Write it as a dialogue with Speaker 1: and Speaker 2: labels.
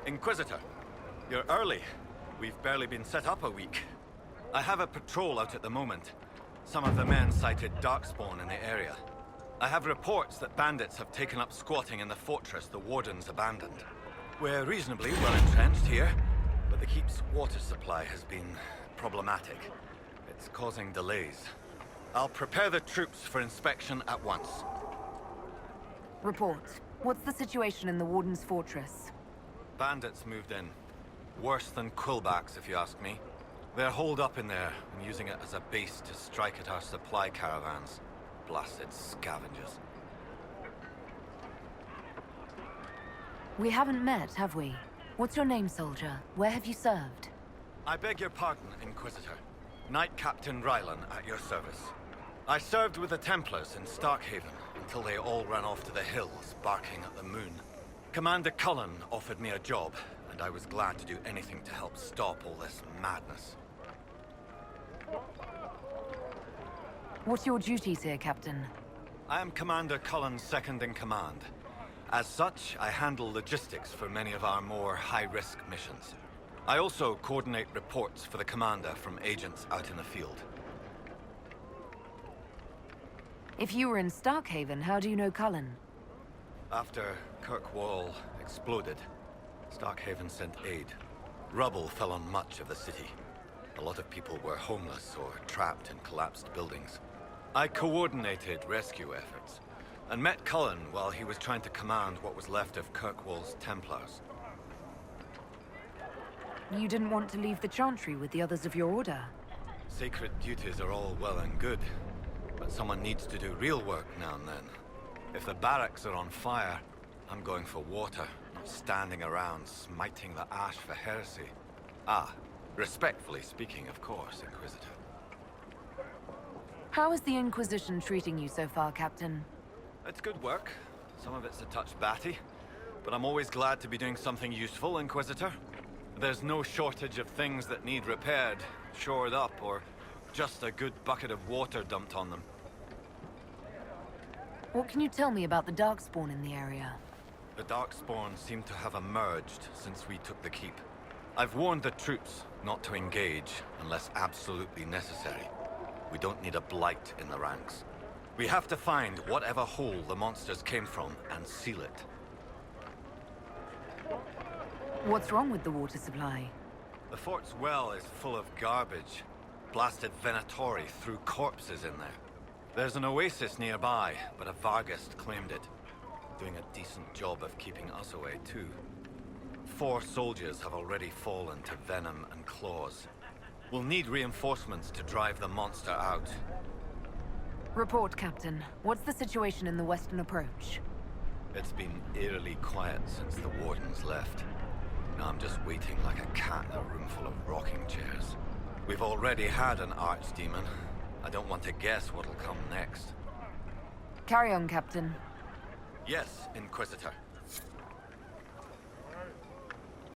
Speaker 1: Inquisitor, you're early. We've barely been set up a week. I have a patrol out at the moment. Some of the men cited darkspawn in the area. I have reports that bandits have taken up squatting in the fortress the Wardens abandoned. We're reasonably well entrenched here, but the keep's water supply has been problematic. It's causing delays. I'll prepare the troops for inspection at once.
Speaker 2: Report. What's the situation in the Warden's fortress?
Speaker 1: Bandits moved in. Worse than quillbacks, if you ask me. They're holed up in there and using it as a base to strike at our supply caravans. Blasted scavengers.
Speaker 2: We haven't met, have we? What's your name, soldier? Where have you served?
Speaker 1: I beg your pardon, Inquisitor. Knight Captain Rylen at your service. I served with the Templars in Starkhaven until they all ran off to the hills, barking at the moon. Commander Cullen offered me a job, and I was glad to do anything to help stop all this madness.
Speaker 2: What's your duties here, Captain?
Speaker 1: I am Commander Cullen's second-in-command. As such, I handle logistics for many of our more high-risk missions. I also coordinate reports for the Commander from agents out in the field.
Speaker 2: If you were in Starkhaven, how do you know Cullen?
Speaker 1: After Kirkwall exploded, Starkhaven sent aid. Rubble fell on much of the city. A lot of people were homeless or trapped in collapsed buildings. I coordinated rescue efforts, and met Cullen while he was trying to command what was left of Kirkwall's Templars.
Speaker 2: You didn't want to leave the Chantry with the others of your order?
Speaker 1: Sacred duties are all well and good, but someone needs to do real work now and then. If the barracks are on fire, I'm going for water, not standing around smiting the ash for heresy. Ah, respectfully speaking, of course, Inquisitor.
Speaker 2: How is the Inquisition treating you so far, Captain?
Speaker 1: It's good work. Some of it's a touch batty, but I'm always glad to be doing something useful, Inquisitor. There's no shortage of things that need repaired, shored up, or just a good bucket of water dumped on them.
Speaker 2: What can you tell me about the Darkspawn in the area?
Speaker 1: The Darkspawn seem to have emerged since we took the keep. I've warned the troops not to engage unless absolutely necessary. We don't need a blight in the ranks. We have to find whatever hole the monsters came from and seal it.
Speaker 2: What's wrong with the water supply?
Speaker 1: The fort's well is full of garbage. Blasted Venatori threw corpses in there. There's an oasis nearby, but a Vargast claimed it. Doing a decent job of keeping us away, too. 4 soldiers have already fallen to venom and claws. We'll need reinforcements to drive the monster out.
Speaker 2: Report, Captain. What's the situation in the western approach?
Speaker 1: It's been eerily quiet since the Wardens left. Now I'm just waiting like a cat in a room full of rocking chairs. We've already had an archdemon. I don't want to guess what'll come next.
Speaker 2: Carry on, Captain.
Speaker 1: Yes, Inquisitor.